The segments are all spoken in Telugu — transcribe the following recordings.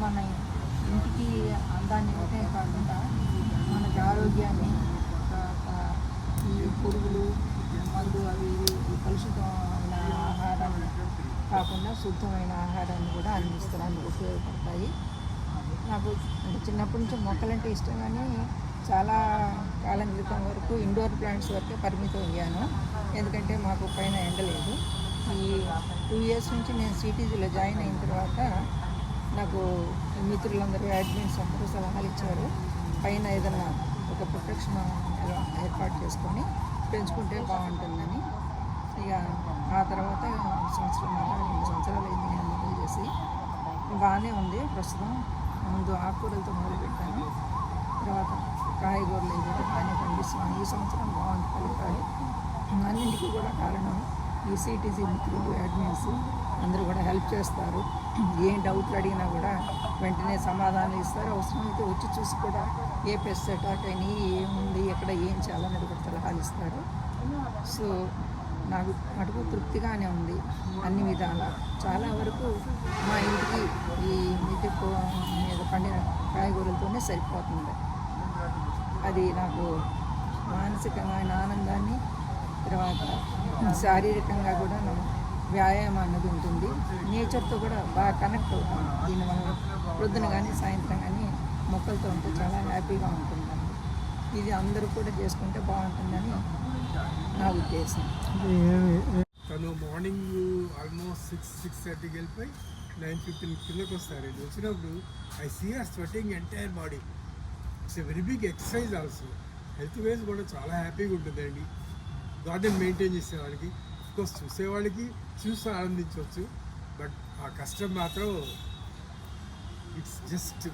మన ఇంటికి అందాన్ని ఒకటే కాకుండా మనకి ఆరోగ్యాన్ని, తర్వాత ఈ పురుగులు మందు అవి ఇవి కలుషితమైన ఆహారాన్ని కాకుండా శుద్ధమైన ఆహారాన్ని కూడా అందించడానికి ఉపయోగపడతాయి. నాకు చిన్నప్పటి నుంచి మొక్కలంటే ఇష్టం, కానీ చాలా కాలం క్రితం వరకు ఇండోర్ ప్లాంట్స్ వరకే పరిమితం అయ్యాను. ఎందుకంటే మాకు పైన ఎండలేదు. ఈ 2 ఇయర్స్ నుంచి నేను సిటీజీలో జాయిన్ అయిన తర్వాత నాకు మిత్రులందరూ, అడ్మిన్స్ అందరూ సలహాలు ఇచ్చారు. పైన ఏదన్నా ఒక ప్రొటెక్షన్ ఏర్పాటు చేసుకొని పెంచుకుంటే బాగుంటుందని. ఇక ఆ తర్వాత 2 సంవత్సరాలు అయింది నేను మొదలు చేసి. బాగానే ఉంది ప్రస్తుతం. ముందు ఆకుకూరలతో మొదలుపెట్టాను, తర్వాత కాయగూరలు ఏదైతే బాగానే పండిస్తున్నాను. ఈ సంవత్సరం బాగుంది ఫలితాలు. అన్నింటికీ కూడా కారణం ఈ సిటీజీ మిత్రులు, అడ్మిన్స్ అందరూ కూడా హెల్ప్ చేస్తారు. ఏం డౌట్లు అడిగినా కూడా వెంటనే సమాధానం ఇస్తారు. అవసరమైతే వచ్చి చూసి కూడా ఏ పెస్ట్ అటాక్ అయినా, ఏముంది, ఎక్కడ ఏం చేయాలనేది కూడా సలహాలు ఇస్తారు. సో నాకు మటుకు తృప్తిగానే ఉంది అన్ని విధాలా. చాలా వరకు మా ఇంటికి ఈ మిద్దె మీద పండిన కాయగూరలతోనే సరిపోతుంది. అది నాకు మానసికమైన ఆనందాన్ని, తర్వాత శారీరకంగా కూడా వ్యాయామం అన్నది ఉంటుంది. నేచర్తో కూడా బాగా కనెక్ట్ అవుతాం దీనివల్ల. ప్రొద్దున కానీ సాయంత్రం కానీ మొక్కలతో ఉంటే చాలా హ్యాపీగా ఉంటుందండి. ఇది అందరూ కూడా చేసుకుంటే బాగుంటుందని నా ఉద్దేశం. తను మార్నింగ్ ఆల్మోస్ట్ 6:30కి వెళ్ళిపోయి 9:15 కిందకి వస్తారండి. వచ్చినప్పుడు I see are sweating entire body. It's a very big exercise also. Health wise కూడా చాలా హ్యాపీగా ఉంటుందండి గార్డెన్ మెయింటైన్ చేసేవాళ్ళకి. అఫ్కోర్స్ చూసేవాళ్ళకి చూసి ఆనందించవచ్చు, బట్ ఆ కష్టం మాత్రం it's just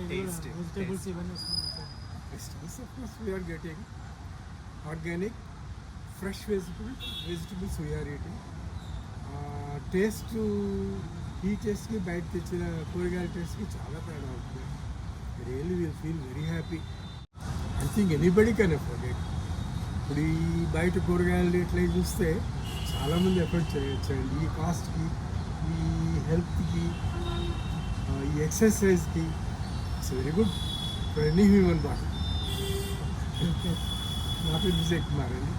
vegetables. Of course, we are getting organic, fresh vegetables we are eating. Taste ఈ టేస్ట్కి బయట తెచ్చిన కూరగాయల టేస్ట్కి చాలా తేడా ఉంటుంది. Really will feel very happy. I think anybody can afford it. ఇప్పుడు ఈ బయట కూరగాయల రేట్లు చూస్తే చాలామంది ఎఫర్ట్ చేయొచ్చండి. ఈ కాస్ట్కి, ఈ హెల్త్కి, ఈ ఎక్సర్సైజ్కి it's very good for any human body. నా పేరు విజయ్ కుమార్ అండి,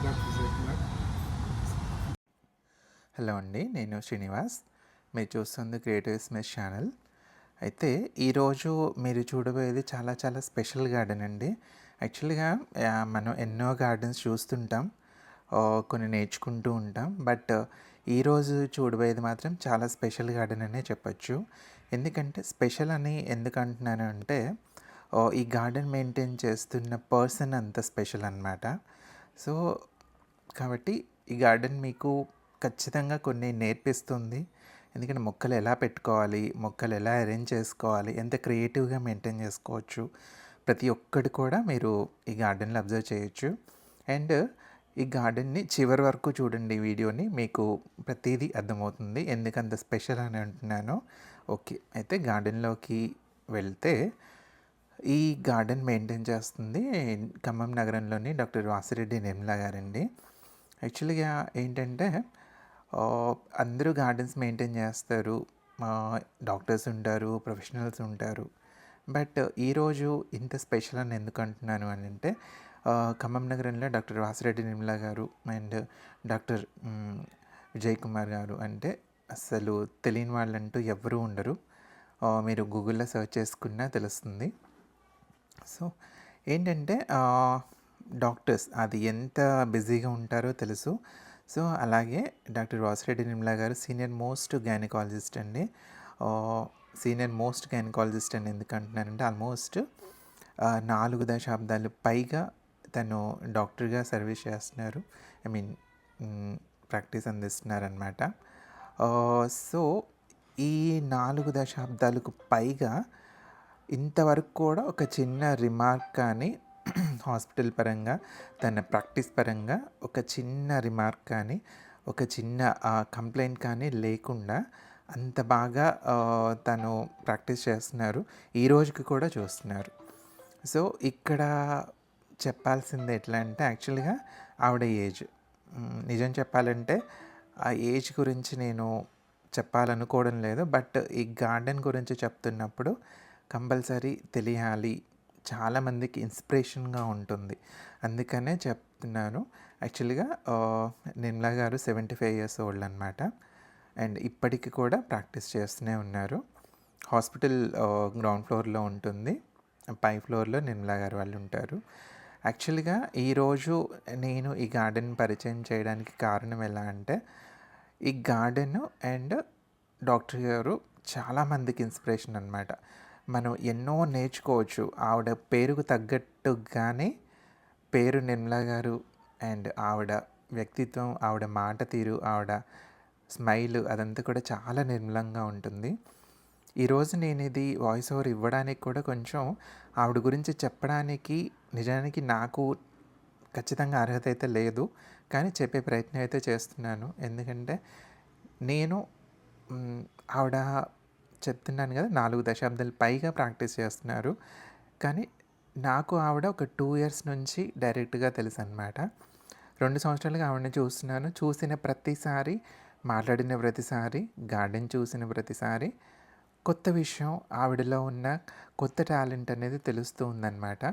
డాక్టర్ విజయ్ కుమార్. హలో అండి, నేను శ్రీనివాస్. మీరు చూస్తుంది క్రియేటివ్ స్మిత్ ఛానల్. అయితే ఈరోజు మీరు చూడబోయేది చాలా చాలా స్పెషల్ గార్డెన్ అండి. యాక్చువల్గా మనం ఎన్నో గార్డెన్స్ చూస్తుంటాం, కొన్ని నేర్చుకుంటూ ఉంటాం. బట్ ఈరోజు చూడబోయేది మాత్రం చాలా స్పెషల్ గార్డెన్ అనే చెప్పచ్చు. ఎందుకంటే స్పెషల్ అని ఎందుకు అంటున్నాను అంటే, ఈ గార్డెన్ మెయింటైన్ చేస్తున్న పర్సన్ అంత స్పెషల్ అన్నమాట. సో కాబట్టి ఈ గార్డెన్ మీకు ఖచ్చితంగా కొన్ని నేర్పిస్తుంది. ఎందుకంటే మొక్కలు ఎలా పెట్టుకోవాలి, మొక్కలు ఎలా అరేంజ్ చేసుకోవాలి, ఎంత క్రియేటివ్గా మెయింటైన్ చేసుకోవచ్చు, ప్రతి ఒక్కటి కూడా మీరు ఈ గార్డెన్లో అబ్జర్వ్ చేయొచ్చు. అండ్ ఈ గార్డెన్ని చివరి వరకు చూడండి వీడియోని, మీకు ప్రతిదీ అర్థమవుతుంది ఎందుకంత స్పెషల్ అని అంటున్నాను. ఓకే, అయితే గార్డెన్లోకి వెళ్తే ఈ గార్డెన్ మెయింటైన్ చేస్తుంది ఖమ్మం నగరంలోని డాక్టర్ వాసిరెడ్డి నిర్మలా గారండి. యాక్చువల్గా ఏంటంటే అందరూ గార్డెన్స్ మెయింటైన్ చేస్తారు, డాక్టర్స్ ఉంటారు, ప్రొఫెషనల్స్ ఉంటారు. బట్ ఈరోజు ఇంత స్పెషల్ అని ఎందుకు అంటున్నాను అని అంటే, ఖమ్మం నగరంలో డాక్టర్ వాసిరెడ్డి నిర్మలా గారు అండ్ డాక్టర్ విజయ్ కుమార్ గారు అంటే అసలు తెలియని వాళ్ళంటూ ఎవరూ ఉండరు. మీరు గూగుల్లో సెర్చ్ చేసుకున్నా తెలుస్తుంది. సో ఏంటంటే డాక్టర్స్ అది ఎంత బిజీగా ఉంటారో తెలుసు. సో అలాగే డాక్టర్ వాసిరెడ్డి నిర్మలా గారు సీనియర్ మోస్ట్ గైనకాలజిస్ట్ అండి. సీనియర్ మోస్ట్ గైనకాలజిస్ట్ అని ఎందుకు అంటున్నానంటే, ఆల్మోస్ట్ 4 దశాబ్దాలు పైగా తను డాక్టర్గా సర్వీస్ చేస్తున్నారు. ఐ మీన్ ప్రాక్టీస్ అందిస్తున్నారనమాట. సో ఈ 4 దశాబ్దాలకు పైగా ఇంతవరకు కూడా ఒక చిన్న రిమార్క్ కానీ హాస్పిటల్ పరంగా, తన ప్రాక్టీస్ పరంగా ఒక చిన్న రిమార్క్ కానీ, ఒక చిన్న కంప్లైంట్ కానీ లేకుండా అంత బాగా తను ప్రాక్టీస్ చేస్తున్నారు. ఈ రోజుకి కూడా చూస్తున్నారు. సో ఇక్కడ చెప్పాల్సింది ఎట్లా అంటే, యాక్చువల్గా ఆవిడ ఏజ్ నిజం చెప్పాలంటే ఆ ఏజ్ గురించి నేను చెప్పాలనుకోవడం లేదు. బట్ ఈ గార్డెన్ గురించి చెప్తున్నప్పుడు కంపల్సరీ తెలియాలి. చాలామందికి ఇన్స్పిరేషన్‌గా ఉంటుంది. అందుకనే చెప్తున్నాను. యాక్చువల్‌గా నిర్మలా గారు 75 ఇయర్స్ ఓల్డ్ అనమాట. అండ్ ఇప్పటికి కూడా ప్రాక్టీస్ చేస్తూనే ఉన్నారు. హాస్పిటల్ గ్రౌండ్ ఫ్లోర్‌లో ఉంటుంది. పై ఫ్లోర్‌లో నిర్మలా గారు వాళ్ళు ఉంటారు. యాక్చువల్‌గా ఈరోజు నేను ఈ గార్డెన్ పరిచయం చేయడానికి కారణం ఎలా అంటే, ఈ గార్డెను అండ్ డాక్టర్ గారు చాలామందికి ఇన్స్పిరేషన్ అనమాట. మనం ఎన్నో నేర్చుకోవచ్చు. ఆవిడ పేరుకు తగ్గట్టుగానే పేరు నిర్మలా గారు అండ్ ఆవిడ వ్యక్తిత్వం, ఆవిడ మాట తీరు, ఆవిడ స్మైల్ అదంతా కూడా చాలా నిర్మలంగా ఉంటుంది. ఈరోజు నేను ఇది వాయిస్ ఓవర్ ఇవ్వడానికి కూడా కొంచెం ఆవిడ గురించి చెప్పడానికి నిజానికి నాకు ఖచ్చితంగా అర్హత అయితే లేదు. కానీ చెప్పే ప్రయత్నం అయితే చేస్తున్నాను. ఎందుకంటే నేను ఆవిడ చెప్తున్నాను కదా 4 దశాబ్దాలు పైగా ప్రాక్టీస్ చేస్తున్నారు. కానీ నాకు ఆవిడ ఒక 2 ఇయర్స్ నుంచి డైరెక్ట్‌గా తెలుసనమాట. 2 సంవత్సరాలుగా ఆవిడని చూస్తున్నాను. చూసిన ప్రతిసారి, మాట్లాడిన ప్రతిసారి, గార్డెన్ చూసిన ప్రతిసారి కొత్త విషయం, ఆవిడలో ఉన్న కొత్త టాలెంట్ అనేది తెలుస్తూ ఉందనమాట.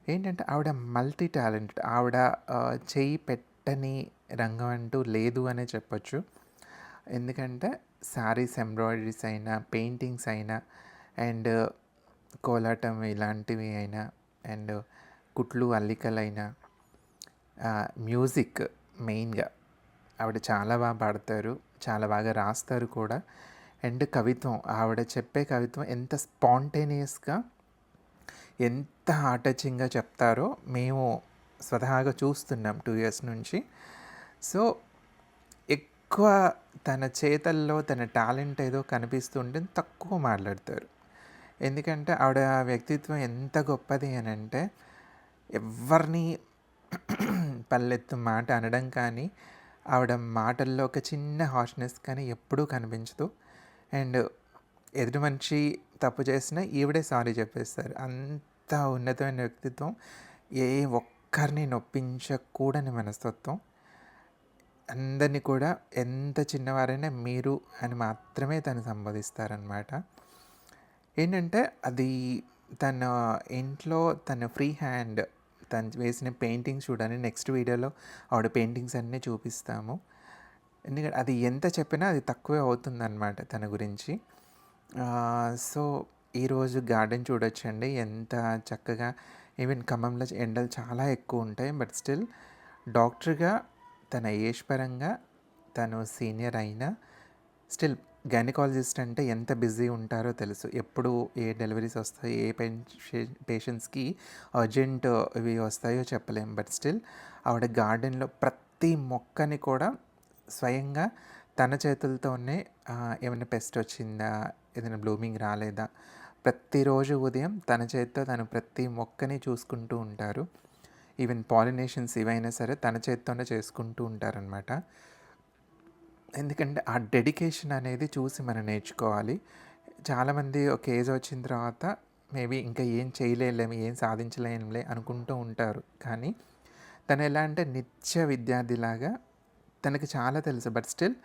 ఏంటంటే ఆవిడ మల్టీ టాలెంటెడ్. ఆవిడ చెయ్యి పెట్టని రంగం అంటూ లేదు అనే చెప్పొచ్చు. ఎందుకంటే శారీస్ ఎంబ్రాయిడరీస్ అయినా, పెయింటింగ్స్ అయినా అండ్ కోలాటం ఇలాంటివి అయినా అండ్ కుట్లు, అల్లికలైనా, మ్యూజిక్ మెయిన్‌గా ఆవిడ చాలా బాగా పాడతారు. చాలా బాగా రాస్తారు కూడా. అండ్ కవిత్వం, ఆవిడ చెప్పే కవిత్వం ఎంత స్పాంటేనియస్‌గా, ఎంత హార్ట్ టచింగ్‌గా చెప్తారో మేము స్వతహాగా చూస్తున్నాం 2 ఇయర్స్ నుంచి. సో, ఎక్కువ తన చేతల్లో తన టాలెంట్ ఏదో కనిపిస్తుంటే తక్కువ మాట్లాడతారు. ఎందుకంటే ఆవిడ వ్యక్తిత్వం ఎంత గొప్పది అనంటే, ఎవ్వరిని పల్లెత్తు మాట అనడం కానీ, ఆవిడ మాటల్లో ఒక చిన్న హార్ష్‌నెస్ కానీ ఎప్పుడూ కనిపించదు. అండ్ ఎదుటి మనిషి తప్పు చేసినా ఈవిడే సారీ చెప్పేస్తారు. అంత ఉన్నతమైన వ్యక్తిత్వం. ఏ ఒక్కరిని నొప్పించకూడని మనస్తత్వం. అందరిని కూడా ఎంత చిన్నవారైనా మీరు అని మాత్రమే తను సంబోధిస్తారనమాట. ఏంటంటే అది తన ఇంట్లో తన ఫ్రీ హ్యాండ్ తను వేసిన పెయింటింగ్స్ చూడండి. నెక్స్ట్ వీడియోలో ఆవిడ పెయింటింగ్స్ అన్నీ చూపిస్తాము. ఎందుకంటే అది ఎంత చెప్పినా అది తక్కువే అవుతుందన్నమాట తన గురించి. సో, ఈరోజు గార్డెన్ చూడొచ్చండి. ఎంత చక్కగా, ఈవెన్ ఖమ్మంలో ఎండలు చాలా ఎక్కువ ఉంటాయి. బట్ స్టిల్ డాక్టర్‌గా తన ఏజ్ పరంగా తను సీనియర్ అయినా స్టిల్ గైనకాలజిస్ట్ అంటే ఎంత బిజీ ఉంటారో తెలుసు. ఎప్పుడు ఏ డెలివరీస్ వస్తాయి, ఏ పేషెంట్స్‌కి అర్జెంట్ ఇవి వస్తాయో చెప్పలేం. బట్ స్టిల్ ఆవిడ గార్డెన్‌లో ప్రతి మొక్కని కూడా స్వయంగా తన చేతులతోనే ఏమైనా పెస్ట్ వచ్చిందా, ఏదైనా బ్లూమింగ్ రాలేదా, ప్రతిరోజు ఉదయం తన చేత్తో తను ప్రతి మొక్కని చూసుకుంటూ ఉంటారు. ఈవెన్ పాలినేషన్స్ ఇవైనా సరే తన చేత్తోనే చేసుకుంటూ ఉంటారనమాట. ఎందుకంటే ఆ డెడికేషన్ అనేది చూసి మనం నేర్చుకోవాలి. చాలామంది ఒక ఏజ్ వచ్చిన తర్వాత మేబీ ఇంకా ఏం చేయలేంలే, ఏం సాధించలేంలే అనుకుంటూ ఉంటారు. కానీ తను ఎలా అంటే నిత్య విద్యార్థిలాగా తనకి చాలా తెలుసు. బట్ స్టిల్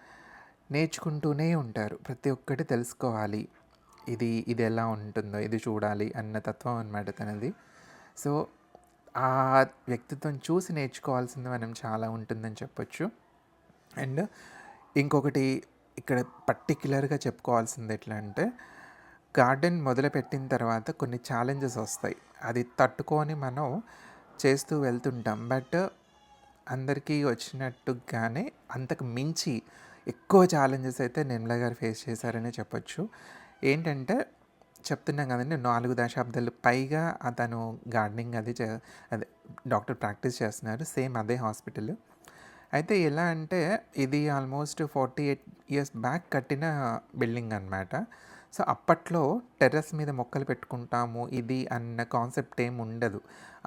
నేర్చుకుంటూనే ఉంటారు. ప్రతి ఒక్కటి తెలుసుకోవాలి. ఇది ఎలా ఉంటుందో ఇది చూడాలి అన్న తత్వం అనమాట తనది. సో, ఆ వ్యక్తిత్వం చూసి నేర్చుకోవాల్సింది మనం చాలా ఉంటుందని చెప్పొచ్చు. అండ్ ఇంకొకటి ఇక్కడ పర్టిక్యులర్‌గా చెప్పుకోవాల్సింది ఎట్లా అంటే, గార్డెన్ మొదలుపెట్టిన తర్వాత కొన్ని ఛాలెంజెస్ వస్తాయి. అది తట్టుకొని మనం చేస్తూ వెళ్తుంటాం. బట్ అందరికీ వచ్చినట్టుగానే అంతకు మించి ఎక్కువ ఛాలెంజెస్ అయితే నిర్మలా గారు ఫేస్ చేశారనే చెప్పొచ్చు. ఏంటంటే చెప్తున్నాం కదండీ, 4 దశాబ్దాలు పైగా తను గార్డెనింగ్ అదే డాక్టర్ ప్రాక్టీస్ చేస్తున్నారు. సేమ్ అదే హాస్పిటల్. అయితే ఎలా అంటే ఇది ఆల్మోస్ట్ 48 ఇయర్స్ బ్యాక్ కట్టిన బిల్డింగ్ అనమాట. సో, అప్పట్లో టెర్రస్ మీద మొక్కలు పెట్టుకుంటాము ఇది అన్న కాన్సెప్ట్ ఏమి ఉండదు.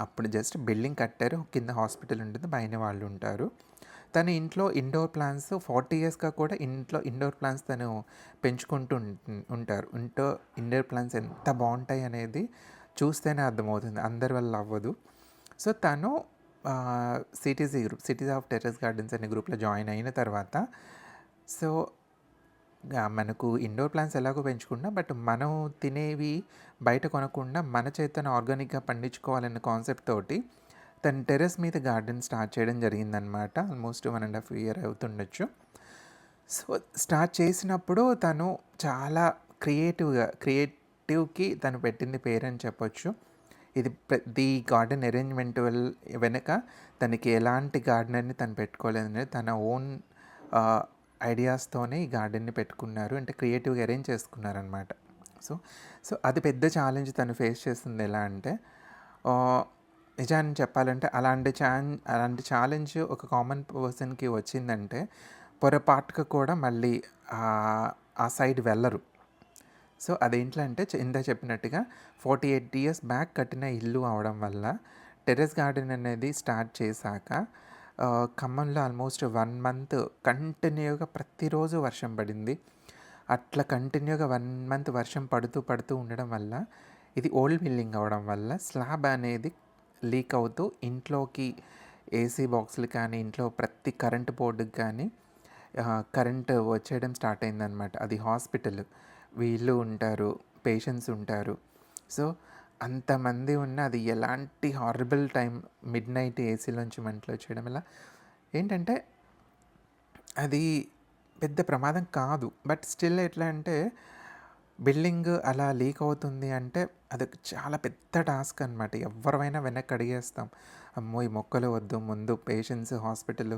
అప్పుడు జస్ట్ బిల్డింగ్ కట్టారు. కింద హాస్పిటల్ ఉంటుంది. పైన వాళ్ళు ఉంటారు. తను ఇంట్లో ఇండోర్ ప్లాంట్స్ 40 ఇయర్స్‌గా కూడా ఇంట్లో ఇండోర్ ప్లాంట్స్ తను పెంచుకుంటూ ఉంటారు. ఇండోర్ ప్లాంట్స్ ఎంత బాగుంటాయి అనేది చూస్తేనే అర్థమవుతుంది. అందరి వల్ల అవ్వదు. సో, తను సిటీస్ ఆఫ్ టెర్రస్ గార్డెన్స్ అనే గ్రూప్లో జాయిన్ అయిన తర్వాత సో మనకు ఇండోర్ ప్లాంట్స్ ఎలాగో పెంచుకున్నా బట్ మనం తినేవి బయట కొనకుండా మన చేతన ఆర్గానిక్గా పండించుకోవాలనే కాన్సెప్ట్ తోటి తను టెర్రస్ మీద గార్డెన్ స్టార్ట్ చేయడం జరిగిందనమాట. ఆల్మోస్ట్ 1.5 ఇయర్ అవుతుండొచ్చు. సో స్టార్ట్ చేసినప్పుడు తను చాలా క్రియేటివ్కి తను పెట్టింది పేరని చెప్పొచ్చు. ఇది ప్రతి గార్డెన్ అరేంజ్మెంట్ వెనక తనకి ఎలాంటి గార్డెనర్ని తను పెట్టుకోలేదనేది తన ఓన్ ఐడియాస్తోనే ఈ గార్డెన్ని పెట్టుకున్నారు. అంటే క్రియేటివ్గా అరేంజ్ చేసుకున్నారనమాట. సో సో అది పెద్ద ఛాలెంజ్ తను ఫేస్ చేస్తుంది. ఎలా అంటే నిజాన్ని చెప్పాలంటే అలాంటి ఛాలెంజ్ ఒక కామన్ పర్సన్కి వచ్చిందంటే పొరపాటుగా కూడా మళ్ళీ ఆ సైడ్ వెళ్ళరు. సో అదేంటంటే ఇందా చెప్పినట్టుగా 48 ఇయర్స్ బ్యాక్ కట్టిన ఇల్లు అవడం వల్ల టెర్రస్ గార్డెన్ అనేది స్టార్ట్ చేశాక ఖమ్మంలో ఆల్మోస్ట్ 1 మంత్ కంటిన్యూగా ప్రతిరోజు వర్షం పడింది. అట్లా కంటిన్యూగా 1 మంత్ వర్షం పడుతూ ఉండడం వల్ల ఇది ఓల్డ్ బిల్డింగ్ అవ్వడం వల్ల స్లాబ్ అనేది లీక్ అవుతూ ఇంట్లోకి ఏసీ బాక్సులు కానీ ఇంట్లో ప్రతి కరెంటు బోర్డుకి కానీ కరెంట్ వచ్చేయడం స్టార్ట్ అయిందనమాట. అది హాస్పిటల్, వీళ్ళు ఉంటారు, పేషెంట్స్ ఉంటారు. సో అంతమంది ఉన్న అది ఎలాంటి హారబుల్ టైం, మిడ్ నైట్ ఏసీలోంచి మంటలు వచ్చేయడం వల్ల ఏంటంటే అది పెద్ద ప్రమాదం కాదు. బట్ స్టిల్ ఎట్లా అంటే బిల్డింగ్ అలా లీక్ అవుతుంది అంటే అది చాలా పెద్ద టాస్క్ అనమాట. ఎవరైనా వెనక్కి అడిగేస్తాం, అమ్మో ఈ మొక్కలు వద్దు, ముందు పేషెంట్స్, హాస్పిటల్,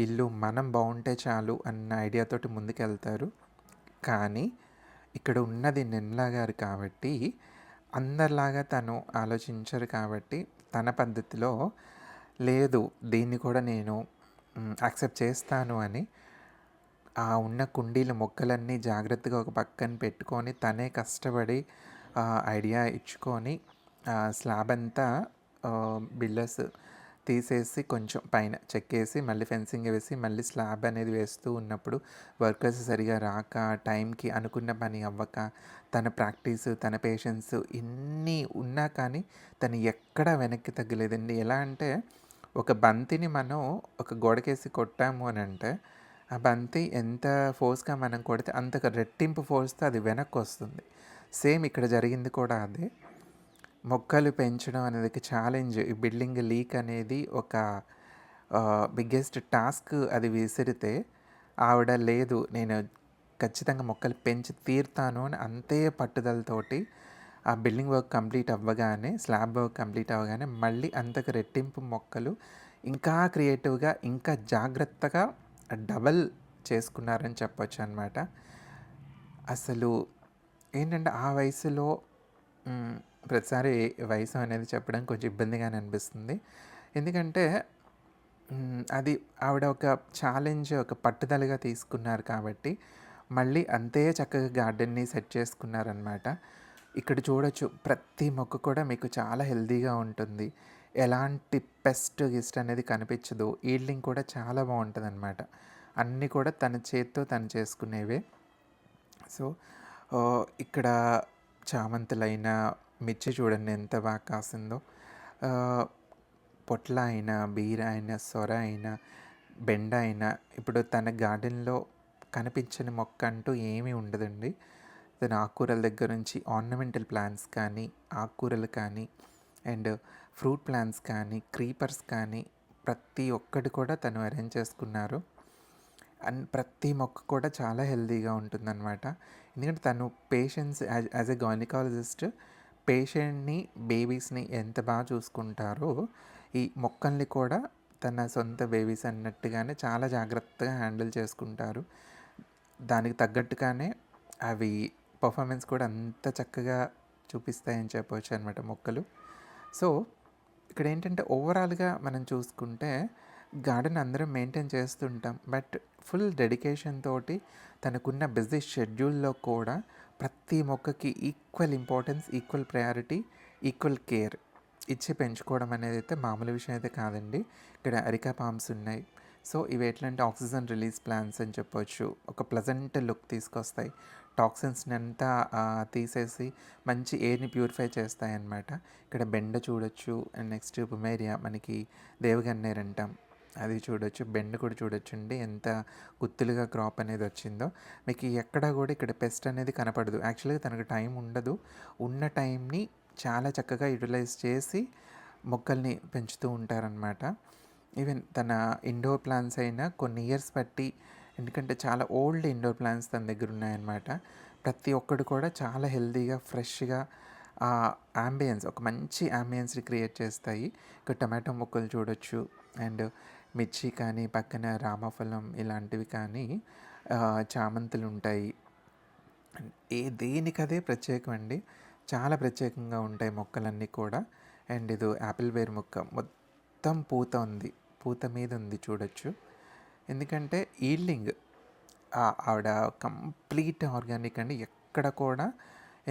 ఇల్లు మనం బాగుంటే చాలు అన్న ఐడియాతోటి ముందుకెళ్తారు. కానీ ఇక్కడ ఉన్నది నిర్మలా గారు కాబట్టి అందరిలాగా తను ఆలోచించరు కాబట్టి తన పద్ధతిలో లేదు దీన్ని కూడా నేను యాక్సెప్ట్ చేస్తాను అని ఆ ఉన్న కుండీల మొక్కలన్నీ జాగ్రత్తగా ఒక పక్కన పెట్టుకొని తనే కష్టపడి ఐడియా ఇచ్చుకొని స్లాబ్ అంతా బిల్డర్స్ తీసేసి కొంచెం పైన చెక్కేసి మళ్ళీ ఫెన్సింగ్ వేసి మళ్ళీ స్లాబ్ అనేది వేస్తూ ఉన్నప్పుడు వర్కర్స్ సరిగా రాక, టైంకి అనుకున్న పని అవ్వక, తన ప్రాక్టీస్, తన పేషెన్స్ ఇన్ని ఉన్నా కానీ తను ఎక్కడా వెనక్కి తగ్గలేదండి. ఎలా అంటే ఒక బంతిని మనం ఒక గోడకేసి కొట్టాము అని అంటే ఆ బంతి ఎంత ఫోర్స్గా మనం కొడితే అంత రెట్టింపు ఫోర్స్తో అది వెనక్కి వస్తుంది. సేమ్ ఇక్కడ జరిగింది కూడా అదే. మొక్కలు పెంచడం అనేది ఛాలెంజ్. ఈ బిల్డింగ్ లీక్ అనేది ఒక బిగ్గెస్ట్ టాస్క్. అది విసిరితే ఆవిడ లేదు నేను ఖచ్చితంగా మొక్కలు పెంచి తీరుతాను అని అంతే పట్టుదలతోటి ఆ బిల్డింగ్ వర్క్ కంప్లీట్ అవ్వగానే, స్లాబ్ వర్క్ కంప్లీట్ అవ్వగానే మళ్ళీ అంతకు రెట్టింపు మొక్కలు ఇంకా క్రియేటివ్గా ఇంకా జాగ్రత్తగా డబల్ చేసుకున్నారని చెప్పొచ్చు అనమాట. అసలు ఏంటంటే ఆ వయసులో ప్రతిసారి వయసు అనేది చెప్పడం కొంచెం ఇబ్బందిగానే అనిపిస్తుంది. ఎందుకంటే అది ఆవిడ ఒక ఛాలెంజ్, ఒక పట్టుదలగా తీసుకున్నారు కాబట్టి మళ్ళీ అంతే చక్కగా గార్డెన్ని సెట్ చేసుకున్నారనమాట. ఇక్కడ చూడొచ్చు ప్రతి మొక్క కూడా మీకు చాలా హెల్తీగా ఉంటుంది. ఎలాంటి గిస్ట్ అనేది కనిపించదు. ఈల్డింగ్ కూడా చాలా బాగుంటుందన్నమాట. అన్నీ కూడా తన చేత్తో తను చేసుకునేవే. సో ఇక్కడ చామంతులైనా, మిర్చి చూడండి ఎంత బాగా కాసిందో. పొట్ల అయినా, బీర అయినా, సొర అయినా, బెండ అయినా ఇప్పుడు తన గార్డెన్లో కనిపించని మొక్క అంటూ ఏమీ ఉండదండి. తన ఆకుకూరల దగ్గర నుంచి ఆర్నమెంటల్ ప్లాంట్స్ కానీ, ఆకుకూరలు కానీ, అండ్ ఫ్రూట్ ప్లాంట్స్ కానీ, క్రీపర్స్ కానీ ప్రతి ఒక్కటి కూడా తను అరేంజ్ చేసుకున్నారు. అండ్ ప్రతి మొక్క కూడా చాలా హెల్తీగా ఉంటుందన్నమాట. ఎందుకంటే తను పేషెంట్స్ యాజ్ ఎ గైనకాలజిస్ట్ పేషెంట్ని, బేబీస్ని ఎంత బాగా చూసుకుంటారో ఈ మొక్కల్ని కూడా తన సొంత బేబీస్ అన్నట్టుగానే చాలా జాగ్రత్తగా హ్యాండిల్ చేసుకుంటారు. దానికి తగ్గట్టుగానే అవి పర్ఫార్మెన్స్ కూడా అంత చక్కగా చూపిస్తాయని చెప్పవచ్చు అనమాట మొక్కలు. సో ఇక్కడ ఏంటంటే ఓవరాల్గా మనం చూసుకుంటే గార్డెన్ అందరం మెయింటైన్ చేస్తుంటాం. బట్ ఫుల్ డెడికేషన్ తోటి తనకున్న బిజీ షెడ్యూల్లో కూడా ప్రతి మొక్కకి equal importance, equal priority, equal care ఇచ్చి పెంచుకోవడం అనేది అయితే మామూలు విషయం అయితే కాదండి. ఇక్కడ అరికా పామ్స్ ఉన్నాయి. సో ఇవి ఎట్లంటే ఆక్సిజన్ రిలీజ్ ప్లాంట్స్ అని చెప్పొచ్చు. ఒక ప్లజెంట్ లుక్ తీసుకొస్తాయి. టాక్సిన్స్ని అంతా తీసేసి మంచి ఎయిర్ని ప్యూరిఫై చేస్తాయి అన్నమాట. ఇక్కడ బెండ చూడొచ్చు. అండ్ నెక్స్ట్ పుమేరియా, మనకి దేవగన్నేరు అంటాం. అది చూడొచ్చు, బెండ్ కూడా చూడొచ్చండి ఎంత గుత్తులుగా క్రాప్ అనేది వచ్చిందో. మీకు ఎక్కడ కూడా ఇక్కడ పెస్ట్ అనేది కనపడదు. యాక్చువల్గా తనకు టైం ఉండదు, ఉన్న టైంని చాలా చక్కగా యూటిలైజ్ చేసి మొక్కల్ని పెంచుతూ ఉంటారనమాట. ఈవెన్ తన ఇండోర్ ప్లాంట్స్ అయినా కొన్ని ఇయర్స్ బట్టి, ఎందుకంటే చాలా ఓల్డ్ ఇండోర్ ప్లాంట్స్ తన దగ్గర ఉన్నాయన్నమాట. ప్రతి ఒక్కడు కూడా చాలా హెల్తీగా ఫ్రెష్గా అంబియన్స్, ఒక మంచి అంబియన్స్ని క్రియేట్ చేస్తాయి. ఇక్కడ టమాటో మొక్కలు చూడొచ్చు, అండ్ మిర్చి కానీ, పక్కన రామఫలం ఇలాంటివి కానీ, చామంతులు ఉంటాయి. దేనికదే ప్రత్యేకం అండి, చాలా ప్రత్యేకంగా ఉంటాయి మొక్కలన్నీ కూడా. అండ్ ఇది యాపిల్ బేర్ మొక్క మొత్తం పూత ఉంది, పూత మీద ఉంది చూడొచ్చు. ఎందుకంటే ఈల్డింగ్ ఆవిడ కంప్లీట్ ఆర్గానిక్ అండి, ఎక్కడ కూడా.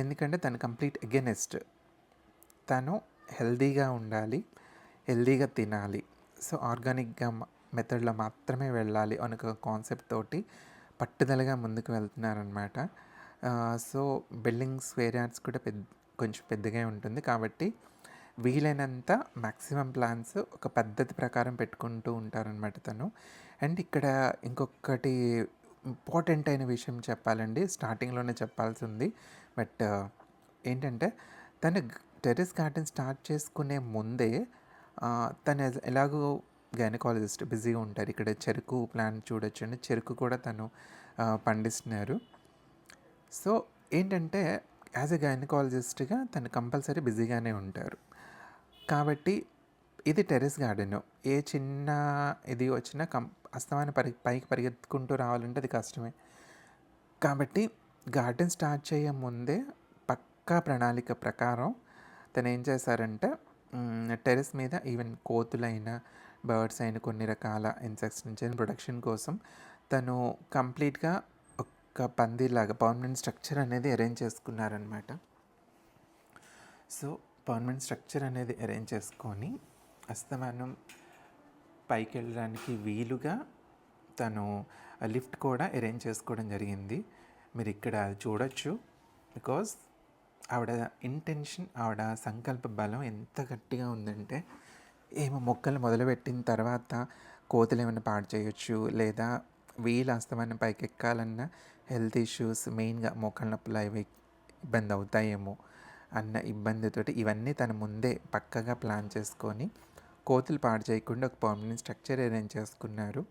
ఎందుకంటే తను కంప్లీట్ ఎగెనెస్ట్, తను హెల్తీగా ఉండాలి, హెల్తీగా తినాలి. సో ఆర్గానిక్గా మెథడ్లో మాత్రమే వెళ్ళాలి అని ఒక కాన్సెప్ట్ తోటి పట్టుదలగా ముందుకు వెళ్తున్నారనమాట. సో బిల్డింగ్ స్క్వేర్ యార్డ్స్ కూడా కొంచెం పెద్దగా ఉంటుంది కాబట్టి వీలైనంత మ్యాక్సిమం ప్లాన్స్ ఒక పద్ధతి ప్రకారం పెట్టుకుంటూ ఉంటారనమాట తను. అండ్ ఇక్కడ ఇంకొకటి ఇంపార్టెంట్ అయిన విషయం చెప్పాలండి, స్టార్టింగ్లోనే చెప్పాల్సి ఉంది. బట్ ఏంటంటే తను టెర్రస్ గార్డెన్ స్టార్ట్ చేసుకునే ముందే తను ఎలాగో గైనకాలజిస్ట్ బిజీగా ఉంటారు. ఇక్కడ చెరుకు ప్లాంట్ చూడొచ్చండి, చెరుకు కూడా తను పండిస్తున్నారు. సో ఏంటంటే యాజ్ ఎ గైనకాలజిస్ట్గా తను కంపల్సరీ బిజీగానే ఉంటారు. కాబట్టి ఇది టెర్రస్ గార్డెన్, ఏ చిన్న ఇది వచ్చినా అస్తమానం పైకి పరిగెత్తుకుంటూ రావాలంటే అది కష్టమే. కాబట్టి గార్డెన్ స్టార్ట్ చేయే ముందే పక్కా ప్రణాళిక ప్రకారం తను ఏం చేశారంటే టెర్రస్ మీద ఈవెన్ కోతులైనా, బర్డ్స్ అయిన కొన్ని రకాల ఇన్సెక్ట్స్ నుంచి ప్రొడక్షన్ కోసం తను కంప్లీట్గా ఒక పందిలాగా పర్మనెంట్ స్ట్రక్చర్ అనేది అరేంజ్ చేసుకున్నారనమాట. సో పర్మనెంట్ స్ట్రక్చర్ అనేది అరేంజ్ చేసుకొని అస్తమానం పైకి వెళ్ళడానికి వీలుగా తను లిఫ్ట్ కూడా అరేంజ్ చేసుకోవడం జరిగింది. మీరు ఇక్కడ చూడొచ్చు. బికాజ్ ఆవిడ ఇంటెన్షన్, ఆవిడ సంకల్ప బలం ఎంత గట్టిగా ఉందంటే, ఏమో మొక్కలు మొదలుపెట్టిన తర్వాత కోతులు ఏమైనా పాడు చేయొచ్చు, లేదా వీలు అస్తమానం పైకి ఎక్కాలన్న హెల్త్ ఇష్యూస్, మెయిన్గా మోకాళ్ళ నొప్పులు అవి ఇబ్బంది అవుతాయేమో అన్న ఇబ్బందితోటి ఇవన్నీ తను ముందే పక్కగా ప్లాన్ చేసుకొని కోతులు పాడు చేయకుండా ఒక పర్మనెంట్ స్ట్రక్చర్ అరేంజ్ చేసుకున్నారు.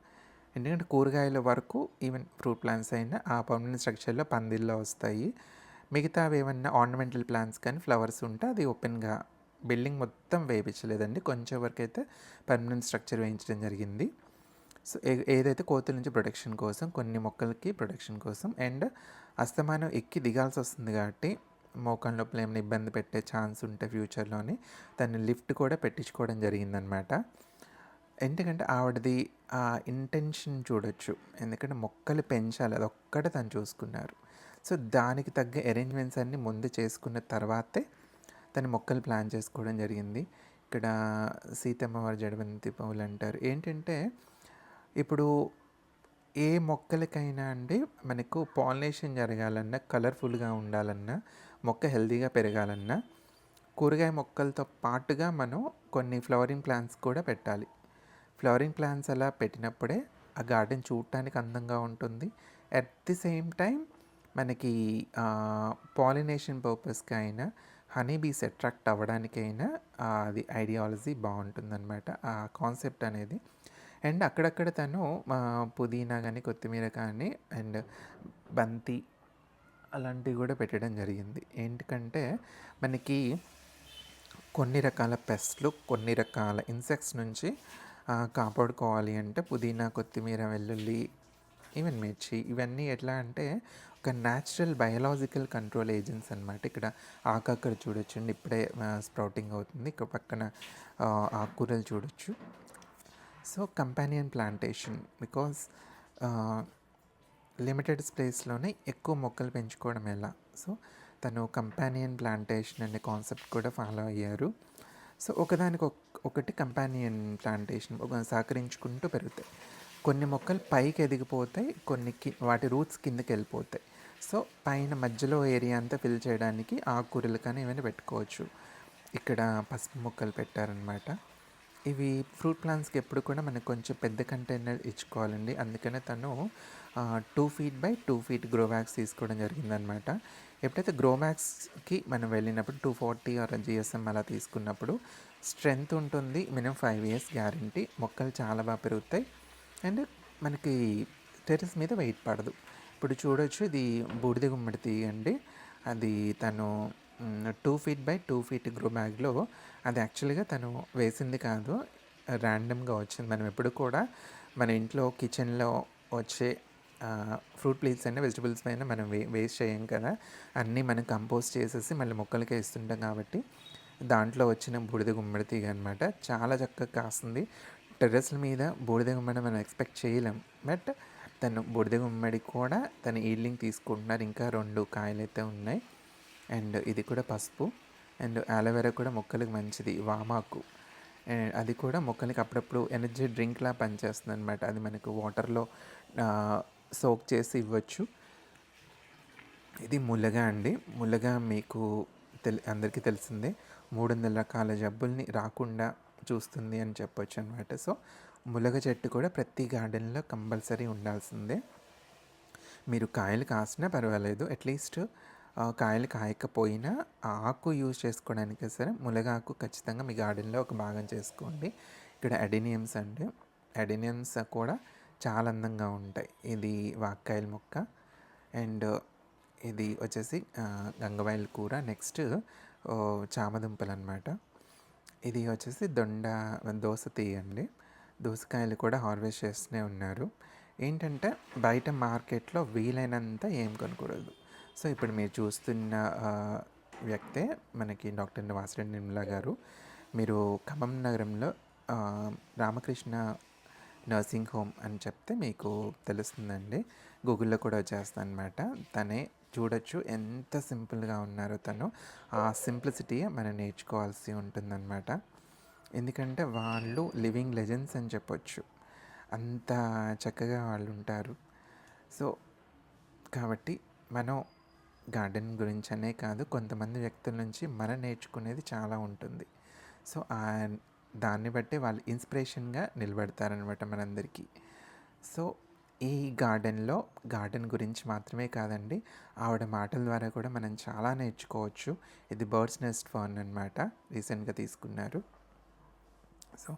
ఎందుకంటే కూరగాయల వరకు ఈవెన్ ఫ్రూట్ ప్లాంట్స్ అయినా ఆ పర్మనెంట్ స్ట్రక్చర్లో పందిల్లో వస్తాయి. మిగతా ఏమన్నా ఆర్నమెంటల్ ప్లాంట్స్ కానీ ఫ్లవర్స్ ఉంటే అది ఓపెన్గా, బిల్డింగ్ మొత్తం వేయించలేదండి, కొంచెం వరకు అయితే పర్మనెంట్ స్ట్రక్చర్ వేయించడం జరిగింది. సో ఏదైతే కోతుల నుంచి ప్రొటెక్షన్ కోసం, కొన్ని మొక్కలకి ప్రొటెక్షన్ కోసం, అండ్ అస్తమానం ఎక్కి దిగాల్సి వస్తుంది కాబట్టి మోకాళ్ళ నొప్పులు ఏమైనా ఇబ్బంది పెట్టే ఛాన్స్ ఉంటే ఫ్యూచర్లోని తను లిఫ్ట్ కూడా పెట్టించుకోవడం జరిగిందనమాట. ఎందుకంటే ఆవిడది ఆ ఇంటెన్షన్ చూడొచ్చు, ఎందుకంటే మొక్కలు పెంచాలి అదొక్కటే తను చూసుకున్నారు. సో దానికి తగ్గ అరేంజ్మెంట్స్ అన్నీ ముందు చేసుకున్న తర్వాతే తను మొక్కలు ప్లాన్ చేసుకోవడం జరిగింది. ఇక్కడ సీతమ్మవారి జడబంతి పువ్వులు అంటారు. ఏంటంటే ఇప్పుడు ఏ మొక్కలకైనా అండి మనకు పాలినేషన్ జరగాలన్నా, కలర్ఫుల్గా ఉండాలన్నా, మొక్క హెల్తీగా పెరగాలన్నా కూరగాయ మొక్కలతో పాటుగా మనం కొన్ని ఫ్లవరింగ్ ప్లాంట్స్ కూడా పెట్టాలి. ఫ్లవరింగ్ ప్లాంట్స్ అలా పెట్టినప్పుడే ఆ గార్డెన్ చూడటానికి అందంగా ఉంటుంది. అట్ ది సేమ్ టైం మనకి పాలినేషన్ పర్పస్కి అయినా, హనీ బీస్ అట్రాక్ట్ అవ్వడానికైనా అది ఐడియాలజీ బాగుంటుందన్నమాట, ఆ కాన్సెప్ట్ అనేది. అండ్ అక్కడక్కడ తను పుదీనా కానీ, కొత్తిమీర కానీ, అండ్ బంతి అలాంటివి కూడా పెట్టడం జరిగింది. ఏంటంటే మనకి కొన్ని రకాల పెస్ట్లు, కొన్ని రకాల ఇన్సెక్ట్స్ నుంచి కాపాడుకోవాలి అంటే పుదీనా, కొత్తిమీర, వెల్లుల్లి, ఈవెన్ మిర్చి, ఇవన్నీ ఎట్లా అంటే ఒక న్యాచురల్ బయలాజికల్ కంట్రోల్ ఏజెంట్స్ అనమాట. ఇక్కడ ఆకాకర చూడొచ్చండి, ఇప్పుడే స్ప్రౌటింగ్ అవుతుంది. ఇక్కడ పక్కన ఆకుకూరలు చూడొచ్చు. So companion plantation, because limited స్పేస్లోనే ఎక్కువ మొక్కలు పెంచుకోవడం ఎలా, సో తను కంపానియన్ ప్లాంటేషన్ అనే కాన్సెప్ట్ కూడా ఫాలో అయ్యారు. సో ఒకదానికి ఒకటి కంపానియన్ ప్లాంటేషన్ సహకరించుకుంటూ పెరుగుతాయి. కొన్ని మొక్కలు పైకి ఎదిగిపోతాయి, కొన్ని వాటి రూట్స్ కిందకి వెళ్ళిపోతాయి. సో పైన మధ్యలో ఏరియా అంతా ఫిల్ చేయడానికి ఆకుకూరలు కానీ ఏమైనా పెట్టుకోవచ్చు. ఇక్కడ పసుపు మొక్కలు పెట్టారనమాట. ఇవి ఫ్రూట్ ప్లాంట్స్కి ఎప్పుడు కూడా మనకు కొంచెం పెద్ద కంటైనర్ ఇచ్చుకోవాలండి. అందుకనే తను 2 feet by 2 feet grow bags తీసుకోవడం జరిగిందనమాట. ఎప్పుడైతే గ్రో బ్యాగ్స్కి మనం వెళ్ళినప్పుడు 240 ఆర్ జిఎస్ఎం అలా తీసుకున్నప్పుడు స్ట్రెంగ్త్ ఉంటుంది. Minimum 5 years guarantee. మొక్కలు చాలా బాగా పెరుగుతాయి అండ్ మనకి టెర్రస్ మీద వెయిట్ పడదు. ఇప్పుడు చూడొచ్చు, ఇది బూడిద గుమ్మడి తీగ అండి. అది తను 2 ఫీట్ బై 2 ఫీట్ గ్రో బ్యాగ్లో, అది యాక్చువల్గా తను వేసింది కాదు, ర్యాండమ్గా వచ్చింది. మనం ఎప్పుడు కూడా మన ఇంట్లో కిచెన్లో వచ్చే ఫ్రూట్ ప్లేట్స్ అయినా వెజిటబుల్స్ పైన మనం వేస్ట్ చేయం కదా, అన్నీ మనం కంపోస్ట్ చేసేసి మళ్ళీ మొక్కలకే ఇస్తుంటాం. కాబట్టి దాంట్లో వచ్చిన బూడిద గుమ్మడి తీగ అనమాట. చాలా చక్కగా కాస్తుంది. టెర్రస్ల మీద బూడిద గుమ్మడి మనం ఎక్స్పెక్ట్ చేయలేం, బట్ తను బూడిద గుమ్మడి కూడా తను ఈల్డింగ్ తీసుకుంటున్నారు. ఇంకా 2 కాయలు అయితే ఉన్నాయి. అండ్ ఇది కూడా పసుపు. అండ్ అలోవెరా కూడా మొక్కలకు మంచిది. వామాకు అది కూడా మొక్కలకి అప్పుడప్పుడు ఎనర్జీ డ్రింక్లా పనిచేస్తుంది అనమాట. అది మనకు వాటర్లో సోక్ చేసి ఇవ్వచ్చు. ఇది ములగ అండి. ములగ మీకు అందరికీ తెలిసిందే, 300 రకాల జబ్బుల్ని రాకుండా చూస్తుంది అని చెప్పొచ్చు అనమాట. సో ములగ చెట్టు కూడా ప్రతి గార్డెన్లో కంపల్సరీ ఉండాల్సిందే. మీరు కాయలు కాసినా పర్వాలేదు, అట్లీస్ట్ కాయలు కాయకపోయినా ఆకు యూజ్ చేసుకోవడానికి సరే ములగాకు ఖచ్చితంగా మీ గార్డెన్లో ఒక భాగం చేసుకోండి. ఇక్కడ అడెనియమ్స్ అండి. అడెనియమ్స్ కూడా చాలా అందంగా ఉంటాయి. ఇది వాక్కాయల మొక్క అండ్ ఇది వచ్చేసి గంగవాయల కూర. నెక్స్ట్ చామదుంపలు అనమాట. ఇది వచ్చేసి దోస తీయండి. దోసకాయలు కూడా హార్వెస్ట్ చేస్తూనే ఉన్నారు. ఏంటంటే బయట మార్కెట్లో వీలైనంత ఏం కొనకూడదు. సో ఇప్పుడు మీరు చూస్తున్న వ్యక్తే మనకి డాక్టర్ వాసిరెడ్డి నిర్మల గారు. మీరు ఖమ్మం నగరంలో రామకృష్ణ నర్సింగ్ హోమ్ అని చెప్తే మీకు తెలుస్తుందండి. గూగుల్లో కూడా వచ్చేస్తాను అనమాట. తనే చూడొచ్చు ఎంత సింపుల్గా ఉన్నారో తను. ఆ సింప్లిసిటీ మనం నేర్చుకోవాల్సి ఉంటుందన్నమాట. ఎందుకంటే వాళ్ళు లివింగ్ లెజెండ్స్ అని చెప్పొచ్చు, అంత చక్కగా వాళ్ళు ఉంటారు. సో కాబట్టి మనం గార్డెన్ గురించి అనే కాదు, కొంతమంది వ్యక్తుల నుంచి మనం నేర్చుకునేది చాలా ఉంటుంది. సో దాన్ని బట్టి వాళ్ళు ఇన్స్పిరేషన్గా నిలబడతారనమాట మనందరికీ. సో ఈ గార్డెన్ గురించి మాత్రమే కాదండి, ఆవిడ మాటల ద్వారా కూడా మనం చాలా నేర్చుకోవచ్చు. ఇది బర్డ్స్ నెస్ట్ ఫర్న్ అనమాట, రీసెంట్గా తీసుకున్నారు. సో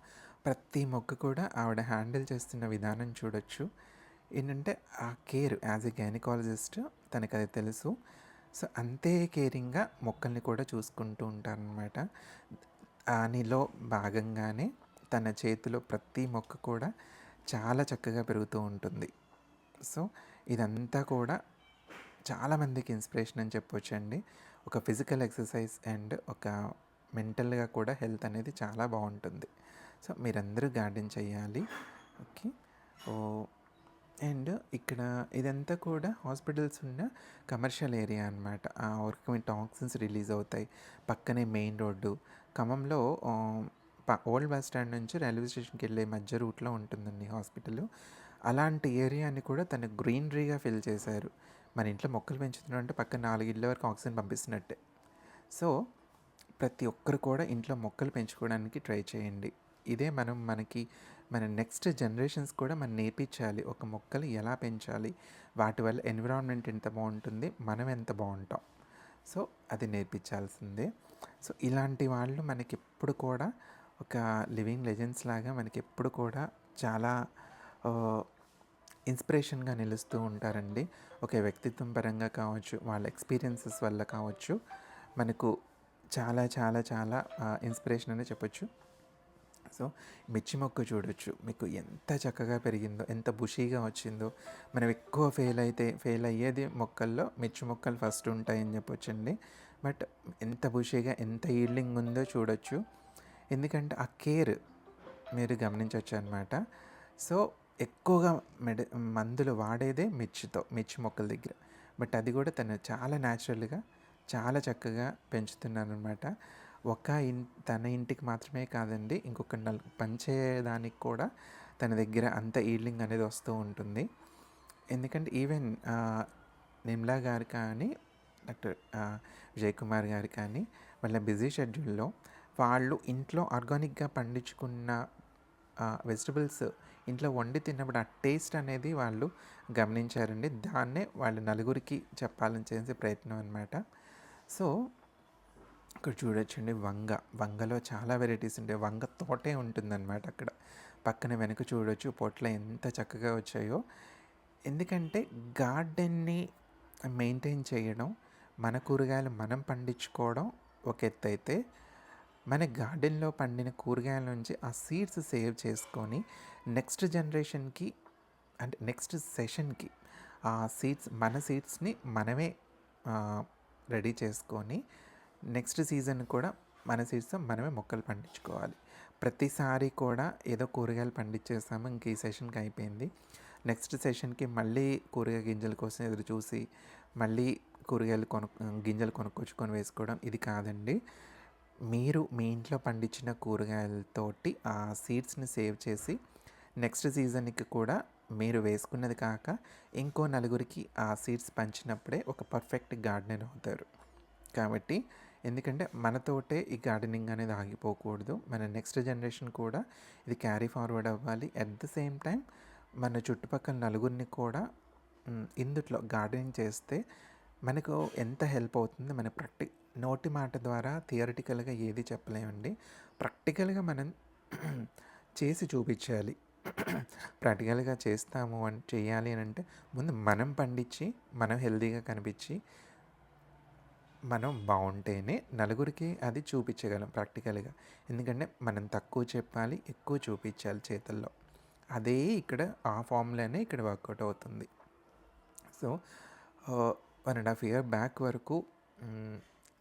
ప్రతి మొక్క కూడా ఆవిడ హ్యాండిల్ చేస్తున్న విధానం చూడొచ్చు. ఏంటంటే ఆ కేర్, యాజ్ ఎ గైనకాలజిస్ట్ తనకు అది తెలుసు. సో అంతే కేరింగ్గా మొక్కల్ని కూడా చూసుకుంటూ ఉంటారనమాట. దానిలో భాగంగానే తన చేతిలో ప్రతి మొక్క కూడా చాలా చక్కగా పెరుగుతూ ఉంటుంది. సో ఇదంతా కూడా చాలామందికి ఇన్స్పిరేషన్ అని చెప్పొచ్చు అండి. ఒక ఫిజికల్ ఎక్సర్సైజ్ అండ్ ఒక మెంటల్గా కూడా హెల్త్ అనేది చాలా బాగుంటుంది. సో మీరందరూ గార్డెన్ చేయాలి. ఓకే. అండ్ ఇక్కడ ఇదంతా కూడా హాస్పిటల్స్ ఉన్న కమర్షియల్ ఏరియా అనమాట. ఆ వర్క్ టాక్సిన్స్ రిలీజ్ అవుతాయి. పక్కనే మెయిన్ రోడ్డు. ఖమ్మంలో ఓల్డ్ బస్ స్టాండ్ నుంచి రైల్వే స్టేషన్కి వెళ్ళే మధ్య రూట్లో ఉంటుందండి హాస్పిటల్. అలాంటి ఏరియాని కూడా తను గ్రీనరీగా ఫిల్ చేశారు. మన ఇంట్లో మొక్కలు పెంచుతున్నాం అంటే పక్కన 4 ఇళ్ళ వరకు ఆక్సిజన్ పంపిస్తున్నట్టే. సో ప్రతి ఒక్కరు కూడా ఇంట్లో మొక్కలు పెంచుకోవడానికి ట్రై చేయండి. ఇదే మన నెక్స్ట్ జనరేషన్స్ కూడా మనం నేర్పించాలి. ఒక మొక్కలు ఎలా పెంచాలి, వాటి వల్ల ఎన్విరాన్మెంట్ ఎంత బాగుంటుంది, మనం ఎంత బాగుంటాం. సో అది నేర్పించాల్సిందే. సో ఇలాంటి వాళ్ళు మనకి ఎప్పుడు కూడా ఒక లివింగ్ లెజెండ్స్ లాగా మనకి ఎప్పుడు కూడా చాలా ఇన్స్పిరేషన్గా నిలుస్తూ ఉంటారండి. ఒక వ్యక్తిత్వం పరంగా కావచ్చు, వాళ్ళ ఎక్స్పీరియన్సెస్ వల్ల కావచ్చు, మనకు చాలా చాలా చాలా ఇన్స్పిరేషన్ అనే చెప్పొచ్చు. సో మిర్చి మొక్క చూడొచ్చు, మీకు ఎంత చక్కగా పెరిగిందో, ఎంత బుషీగా వచ్చిందో. మనం ఎక్కువ ఫెయిల్ అయ్యేది మొక్కల్లో మిర్చి మొక్కలు ఫస్ట్ ఉంటాయని చెప్పొచ్చండి. బట్ ఎంత బుషీగా, ఎంత ఈల్డింగ్ ఉందో చూడొచ్చు. ఎందుకంటే ఆ కేర్ మీరు గమనించవచ్చు అనమాట. సో ఎక్కువగా మందులు వాడేదే మిర్చి మొక్కల దగ్గర. బట్ అది కూడా తను చాలా న్యాచురల్గా చాలా చక్కగా పెంచుతున్నాను అనమాట. తన ఇంటికి మాత్రమే కాదండి, ఇంకొక పంచేదానికి కూడా తన దగ్గర అంత ఈల్డింగ్ అనేది వస్తూ ఉంటుంది. ఎందుకంటే ఈవెన్ నిర్మలా గారు కానీ, డాక్టర్ విజయ్ కుమార్ గారు కానీ, వాళ్ళ బిజీ షెడ్యూల్లో వాళ్ళు ఇంట్లో ఆర్గానిక్గా పండించుకున్న వెజిటబుల్స్ ఇంట్లో వండి తిన్నప్పుడు ఆ టేస్ట్ అనేది వాళ్ళు గమనించారండి. దాన్నే వాళ్ళు నలుగురికి చెప్పాలని చేసే ప్రయత్నం అనమాట. సో ఇక్కడ చూడొచ్చండి వంగలో చాలా వెరైటీస్ ఉంటాయి. వంగ తోటే ఉంటుందన్నమాట అక్కడ. పక్కన వెనక చూడొచ్చు పొట్ల ఎంత చక్కగా వచ్చాయో. ఎందుకంటే గార్డెన్ని మెయింటైన్ చేయడం, మన కూరగాయలు మనం పండించుకోవడం ఒక ఎత్తు అయితే, మన గార్డెన్లో పండిన కూరగాయల నుంచి ఆ సీడ్స్ సేవ్ చేసుకొని నెక్స్ట్ జనరేషన్కి అంటే నెక్స్ట్ సెషన్కి ఆ మన సీడ్స్ని మనమే రెడీ చేసుకొని నెక్స్ట్ సీజన్ కూడా మన సీడ్స్తో మనమే మొక్కలు పండించుకోవాలి. ప్రతిసారి కూడా ఏదో కూరగాయలు పండించేస్తాము, ఇంక ఈ సెషన్కి అయిపోయింది, నెక్స్ట్ సెషన్కి మళ్ళీ కూరగాయ గింజల కోసం ఎదురు చూసి మళ్ళీ కూరగాయలు గింజలు కొనుక్కొచ్చుకొని వేసుకోవడం ఇది కాదండి. మీరు మీ ఇంట్లో పండించిన కూరగాయలతోటి ఆ సీడ్స్ని సేవ్ చేసి నెక్స్ట్ సీజన్కి కూడా మీరు వేసుకున్నది కాక ఇంకో నలుగురికి ఆ సీడ్స్ పంచినప్పుడే ఒక పర్ఫెక్ట్ గార్డెనర్ అవుతారు. కాబట్టి ఎందుకంటే మనతోటే ఈ గార్డెనింగ్ అనేది ఆగిపోకూడదు, మన నెక్స్ట్ జనరేషన్ కూడా ఇది క్యారీ ఫార్వర్డ్ అవ్వాలి. అట్ ద సేమ్ టైం మన చుట్టుపక్కల నలుగురిని కూడా ఇందుట్లో గార్డెనింగ్ చేస్తే మనకు ఎంత హెల్ప్ అవుతుంది. మన నోటి మాట ద్వారా థియరిటికల్గా ఏది చెప్పలేమండి, ప్రాక్టికల్గా మనం చేసి చూపించాలి. ప్రాక్టికల్గా చేయాలి అని అంటే ముందు మనం పండించి మనం హెల్తీగా కనిపించి మనం బాగుంటేనే నలుగురికి అది చూపించగలం ప్రాక్టికల్గా. ఎందుకంటే మనం తక్కువ చెప్పాలి, ఎక్కువ చూపించాలి చేతుల్లో. అదే ఇక్కడ ఆ ఫామ్లోనే ఇక్కడ వర్కౌట్ అవుతుంది. సో 1.5 year బ్యాక్ వరకు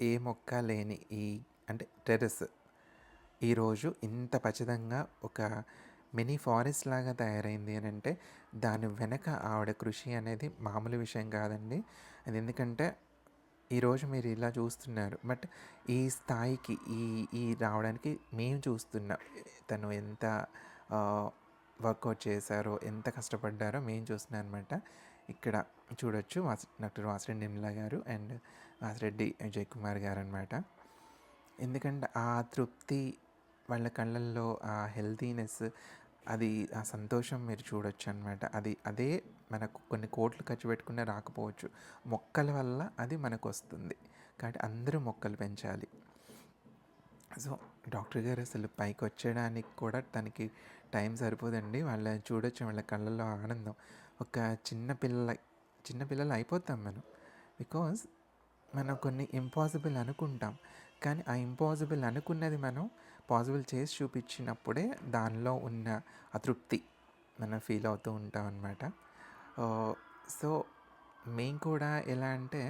ఏ మొక్క లేని అంటే టెర్రస్ ఈరోజు ఇంత పచ్చదంగా ఒక మినీ ఫారెస్ట్ లాగా తయారైంది అని అంటే దాని వెనక ఆవిడ కృషి అనేది మామూలు విషయం కాదండి. అది ఎందుకంటే ఈరోజు మీరు ఇలా చూస్తున్నారు, బట్ ఈ స్థాయికి ఈ రావడానికి మేము చూస్తున్నాం. తను ఎంత వర్కౌట్ చేశారో, ఎంత కష్టపడ్డారో మేము చూస్తున్నాం అనమాట. ఇక్కడ చూడొచ్చు డాక్టర్ వాసిరెడ్డి నిర్మల గారు అండ్ వాసిరెడ్డి విజయ్ కుమార్ గారు అనమాట. ఎందుకంటే ఆ తృప్తి వాళ్ళ కళ్ళల్లో, ఆ హెల్తీనెస్, అది ఆ సంతోషం మీరు చూడొచ్చు అనమాట. అదే మనకు కొన్ని కోట్లు ఖర్చు పెట్టుకున్నా రాకపోవచ్చు, మొక్కల వల్ల అది మనకు వస్తుంది. కాబట్టి అందరూ మొక్కలు పెంచాలి. సో డాక్టర్ గారు అసలు పైకి వచ్చేయడానికి కూడా తనకి టైం సరిపోదండి. చూడొచ్చు వాళ్ళ కళ్ళల్లో ఆనందం. ఒక చిన్నపిల్లలు అయిపోతాం మనం, బికాజ్ మనం కొన్ని ఇంపాసిబుల్ అనుకుంటాం, కానీ ఆ ఇంపాసిబుల్ అనుకున్నది మనం పాసిబుల్ చేసి చూపించినప్పుడే దానిలో ఉన్న అతృప్తి మనం ఫీల్ అవుతూ ఉంటాం అన్నమాట. సో మేము కూడా ఎలా అంటే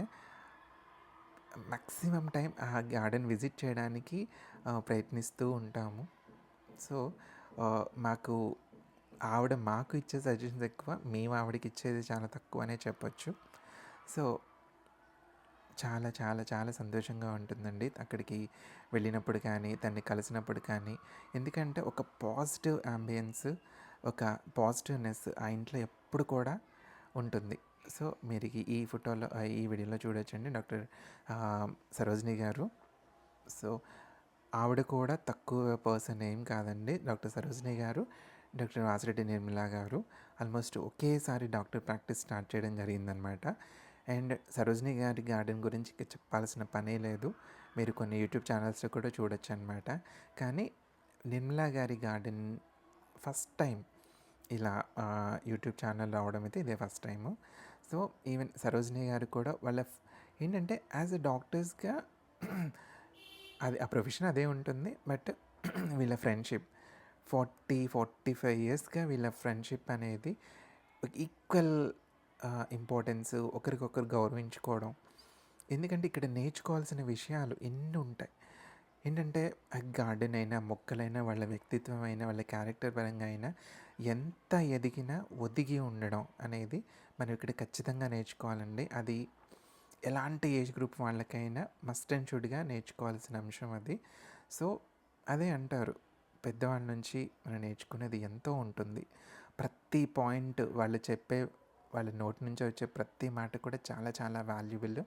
మ్యాక్సిమం టైం ఆ గార్డెన్ విజిట్ చేయడానికి ప్రయత్నిస్తూ ఉంటాము. సో ఆవిడ మాకు ఇచ్చే సజెషన్స్ ఎక్కువ, మేము ఆవిడకి ఇచ్చేది చాలా తక్కువ అనే చెప్పొచ్చు. సో చాలా చాలా చాలా సంతోషంగా ఉంటుందండి అక్కడికి వెళ్ళినప్పుడు కానీ, తన్ని కలిసినప్పుడు కానీ. ఎందుకంటే ఒక పాజిటివ్ అంబియన్స్, ఒక పాజిటివ్నెస్ ఆ ఇంట్లో ఎప్పుడు కూడా ఉంటుంది. సో మీరు ఈ ఫోటోలో, ఈ వీడియోలో చూడొచ్చండి డాక్టర్ సరోజిని గారు. సో ఆవిడ కూడా తక్కువ పర్సన్ ఏం కాదండి. డాక్టర్ సరోజిని గారు, డాక్టర్ వాసిరెడ్డి నిర్మల గారు ఆల్మోస్ట్ ఒకేసారి డాక్టర్ ప్రాక్టీస్ స్టార్ట్ చేయడం జరిగిందనమాట. అండ్ సరోజిని గారి గార్డెన్ గురించి చెప్పాల్సిన పనే లేదు, మీరు కొన్ని యూట్యూబ్ ఛానల్స్లో కూడా చూడొచ్చు అనమాట. కానీ నిర్మలా గారి గార్డెన్ ఫస్ట్ టైం ఇలా యూట్యూబ్ ఛానల్ రావడం అయితే ఇదే first time. So even Sarojini గారు కూడా వాళ్ళ ఏంటంటే యాజ్ ఎ డాక్టర్స్గా అది ఆ ప్రొఫెషన్ అదే ఉంటుంది, బట్ వీళ్ళ ఫ్రెండ్షిప్ 45 yearsగా వీళ్ళ ఫ్రెండ్షిప్ అనేది ఈక్వల్ ఇంపార్టెన్స్, ఒకరికొకరు గౌరవించుకోవడం. ఎందుకంటే ఇక్కడ నేర్చుకోవాల్సిన విషయాలు ఎన్ని ఉంటాయి. ఏంటంటే గార్డెన్ అయినా, మొక్కలైనా, వాళ్ళ వ్యక్తిత్వం అయినా, వాళ్ళ క్యారెక్టర్ పరంగా అయినా ఎంత ఎదిగినా ఒదిగి ఉండడం అనేది మనం ఇక్కడ ఖచ్చితంగా నేర్చుకోవాలండి. అది ఎలాంటి ఏజ్ గ్రూప్ వాళ్ళకైనా మస్ట్ అండ్ షుడ్గా నేర్చుకోవాల్సిన అంశం అది. సో అదే అంటారు, పెద్దవాళ్ళ నుంచి మనం నేర్చుకునేది ఎంతో ఉంటుంది. ప్రతి పాయింట్ వాళ్ళ నోటి నుంచి వచ్చే ప్రతి మాట కూడా చాలా చాలా వాల్యుబుల్.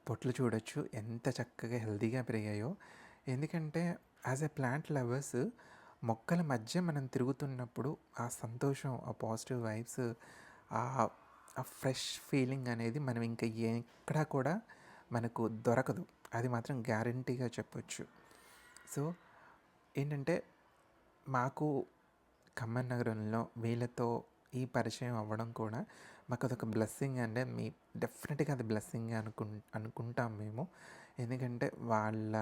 పొట్లు చూడొచ్చు ఎంత చక్కగా హెల్తీగా పెరిగాయో. ఎందుకంటే యాజ్ ఎ ప్లాంట్ లవర్స్ మొక్కల మధ్య మనం తిరుగుతున్నప్పుడు ఆ సంతోషం, ఆ పాజిటివ్ వైబ్స్, ఆ ఫ్రెష్ ఫీలింగ్ అనేది మనం ఇంకా ఎక్కడా కూడా మనకు దొరకదు. అది మాత్రం గ్యారంటీగా చెప్పొచ్చు. సో ఏంటంటే మాకు ఖమ్మం నగరంలో వీళ్ళతో ఈ పరిచయం అవ్వడం కూడా మాకు అదొక బ్లెస్సింగ్. అంటే డెఫినెట్గా అది బ్లెస్సింగ్ అనుకుంటాం మేము. ఎందుకంటే వాళ్ళ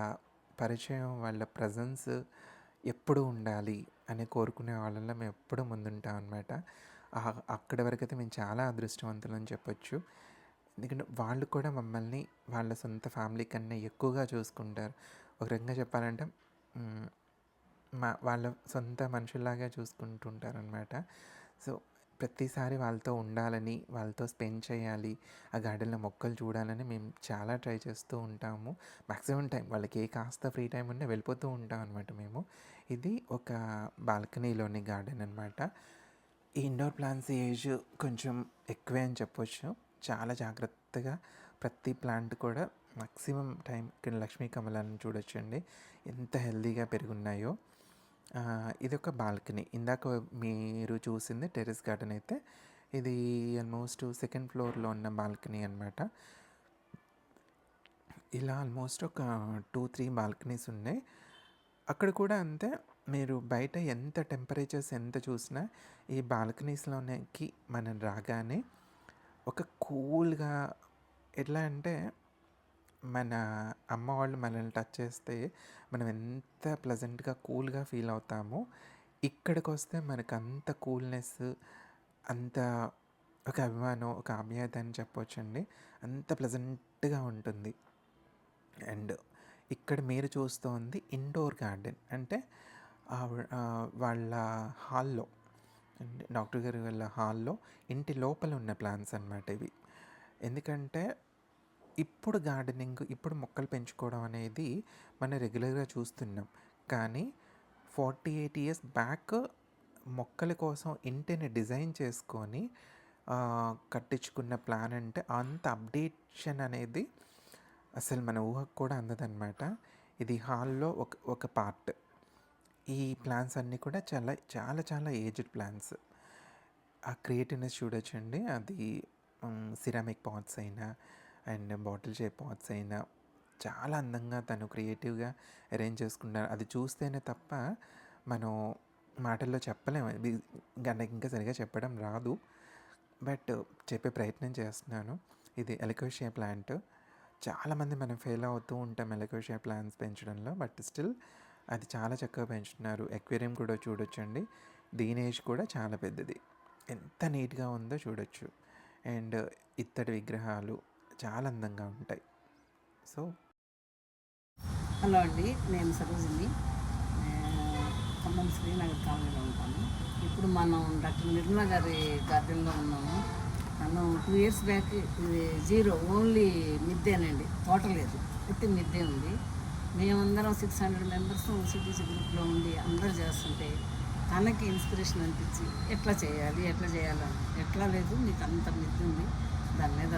పరిచయం, వాళ్ళ ప్రజెన్స్ ఎప్పుడు ఉండాలి అని కోరుకునే వాళ్ళలో మేము ఎప్పుడూ ముందుంటాం అనమాట. అక్కడి వరకైతే మేము చాలా అదృష్టవంతులని చెప్పొచ్చు. ఎందుకంటే వాళ్ళు కూడా మమ్మల్ని వాళ్ళ సొంత ఫ్యామిలీ కన్నా ఎక్కువగా చూసుకుంటారు. ఒక రకంగా చెప్పాలంటే వాళ్ళ సొంత మనుషుల్లాగా చూసుకుంటుంటారనమాట. సో ప్రతిసారి వాళ్ళతో ఉండాలని, వాళ్ళతో స్పెండ్ చేయాలి, ఆ గార్డెన్లో మొక్కలు చూడాలని మేము చాలా ట్రై చేస్తూ ఉంటాము. మ్యాక్సిమం టైం వాళ్ళకి కాస్త ఫ్రీ టైం ఉంటే వెళ్ళిపోతూ ఉంటాం అనమాట మేము. ఇది ఒక బాల్కనీలోని గార్డెన్ అనమాట. ఈ ఇండోర్ ప్లాంట్స్ ఏజ్ కొంచెం ఎక్కువే అని చెప్పొచ్చు. చాలా జాగ్రత్తగా ప్రతి ప్లాంట్ కూడా మ్యాక్సిమం టైం ఇక్కడ లక్ష్మీ కమలాలను చూడొచ్చండి, ఎంత హెల్తీగా పెరుగున్నాయో. ఇది ఒక బాల్కనీ. ఇందాక మీరు చూసింది టెర్రస్ గార్డెన్ అయితే ఇది ఆల్మోస్ట్ సెకండ్ ఫ్లోర్లో ఉన్న బాల్కనీ అనమాట. ఇలా ఆల్మోస్ట్ ఒక 2-3 బాల్కనీస్ ఉన్నాయి. అక్కడ కూడా అంతే. మీరు బయట ఎంత టెంపరేచర్స్ ఎంత చూసినా ఈ బాల్కనీస్లోకి మనం రాగానే ఒక కూల్గా, ఎట్లా అంటే మన అమ్మ వాళ్ళు మనల్ని టచ్ చేస్తే మనం ఎంత ప్లెజెంట్గా కూల్గా ఫీల్ అవుతామో, ఇక్కడికి వస్తే మనకు అంత కూల్నెస్, అంత ఒక అభిమానం, ఒక ఆప్యాయత అని చెప్పొచ్చండి. అంత ప్లెజెంట్గా ఉంటుంది. అండ్ ఇక్కడ మీరు చూస్తోంది ఇండోర్ గార్డెన్. అంటే వాళ్ళ హాల్లో, డాక్టర్ గారి వాళ్ళ హాల్లో ఇంటి లోపల ఉన్న ప్లాంట్స్ అన్నమాట ఇవి. ఎందుకంటే ఇప్పుడు గార్డెనింగ్, ఇప్పుడు మొక్కలు పెంచుకోవడం అనేది మనం రెగ్యులర్గా చూస్తున్నాం. కానీ 48 years బ్యాక్ మొక్కల కోసం ఇంటిని డిజైన్ చేసుకొని కట్టించుకున్న ప్లాన్ అంటే అంత అప్డేషన్ అనేది అసలు మన ఊహకు కూడా అందదన్నమాట. ఇది హాల్లో ఒక పార్ట్. ఈ ప్లాంట్స్ అన్నీ కూడా చాలా చాలా చాలా ఏజ్డ్ ప్లాంట్స్. ఆ క్రియేటివ్నెస్ చూడొచ్చండి. అది సిరామిక్ పాట్స్ అయినా అండ్ బాటిల్ షేప్ పాట్స్ అయినా చాలా అందంగా తను క్రియేటివ్గా అరేంజ్ చేసుకున్నారు. అది చూస్తేనే తప్ప మనం మాటల్లో చెప్పలేము. నాకు ఇంకా సరిగా చెప్పడం రాదు, బట్ చెప్పే ప్రయత్నం చేస్తున్నాను. ఇది ఎలకోషియా ప్లాంట్. చాలామంది మనం ఫెయిల్ అవుతూ ఉంటాం ఎలకోషియా ప్లాంట్స్ పెంచడంలో, బట్ స్టిల్ అది చాలా చక్కగా పెంచుతున్నారు. ఎక్వేరియం కూడా చూడొచ్చండి. దీని ఏజ్ కూడా చాలా పెద్దది. ఎంత నీట్గా ఉందో చూడొచ్చు. అండ్ ఇత్తడి విగ్రహాలు చాలా అందంగా ఉంటాయి. సో హలో అండి, నేను సరోజిని, ఖమ్మం శ్రీనగర్ కాలనీలో ఉంటాను. ఇప్పుడు మనం డాక్టర్ నిర్మలా గారి గార్డెన్లో ఉన్నాము. మనం 2 years బ్యాక్ ఇది 0 ఓన్లీ మిద్దేనండి, తోట లేదు, ఉట్టి మిద్దే ఉంది. మేమందరం 600 members సిటీసీ గ్రూప్లో ఉండి అందరూ చేస్తుంటే తనకి ఇన్స్పిరేషన్ అనిపించి ఎట్లా చేయాలి ఎట్లా లేదు, మీకు అంత మిద్ది ఉంది, దాని మీద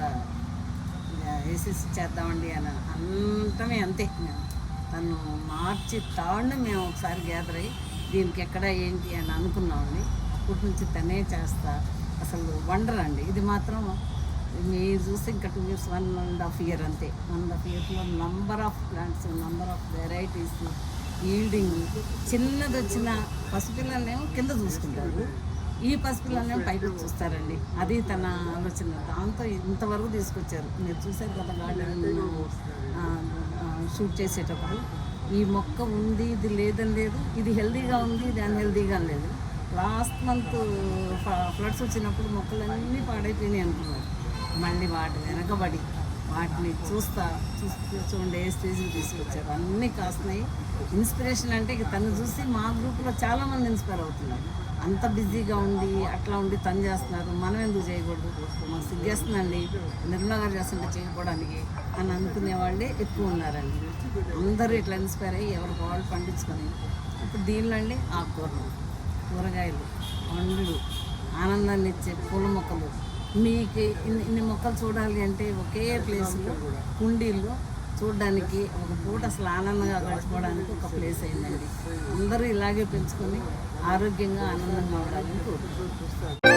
వేసేసి చేద్దామండి అని అంతమే. అంతే, మేము తను మార్చి తాండు మేము ఒకసారి గ్యాదర్ అయ్యి దీనికి ఎక్కడ ఏంటి అని అనుకున్నామండి. అప్పటి నుంచి తనే చేస్తా. అసలు వండర్ అండి ఇది మాత్రం. మీరు చూస్తే ఇంకా 2 years, 1.5 year అంతే. 1.5 yearలో number of plants, number of varieties, yielding. చిన్నది వచ్చిన పసిపిల్లలేమో కింద చూసుకుంటారు, ఈ పసిపిల్లలేమో పైకి చూస్తారండి. అది తన ఆలోచన. దాంతో ఇంతవరకు తీసుకొచ్చారు. మీరు చూసారు కదా గార్డెన్ షూట్ చేసేటప్పుడు, ఈ మొక్క ఉంది, ఇది లేదని లేదు, ఇది హెల్దీగా ఉంది, ఇది అన్హెల్దీగా లేదు. లాస్ట్ మంత్ ఫ్లడ్స్ వచ్చినప్పుడు మొక్కలన్నీ పాడైపోయినాయి అనుకున్నారు. మళ్ళీ వాటి వెనకబడి వాటిని చూడండి ఏ స్టేజ్కి తీసుకొచ్చారు. అన్నీ కాస్తున్నాయి. ఇన్స్పిరేషన్ అంటే ఇక తను చూసి మా గ్రూప్లో చాలామంది ఇన్స్పైర్ అవుతున్నారు. అంత బిజీగా ఉండి అట్లా ఉండి తను చేస్తున్నారు, మనం ఎందుకు చేయకూడదు, మాకు సిగ్గేస్తుందండి నిర్మలా గారు చేస్తుంటే చేయకపోవడానికి అని అనుకునే వాళ్ళే ఎక్కువ ఉన్నారండి. అందరూ ఇట్లా ఇన్స్పైర్ అయ్యి ఎవరికి వాళ్ళు పండించుకొని ఇప్పుడు దీనిలో అండి ఆకుకూరలు, కూరగాయలు, పండ్లు, ఆనందాన్ని ఇచ్చే పూల మొక్కలు. మీకు ఇన్ని మొక్కలు చూడాలి అంటే ఒకే ప్లేస్లో కుండీల్లో చూడడానికి ఒక పూట అసలు ఆనందంగా గడిచిపోవడానికి ఒక ప్లేస్ అయిందండి. అందరూ ఇలాగే పెంచుకొని ఆరోగ్యంగా ఆనందంగా ఉండాలని కోరుకుంటున్నాను.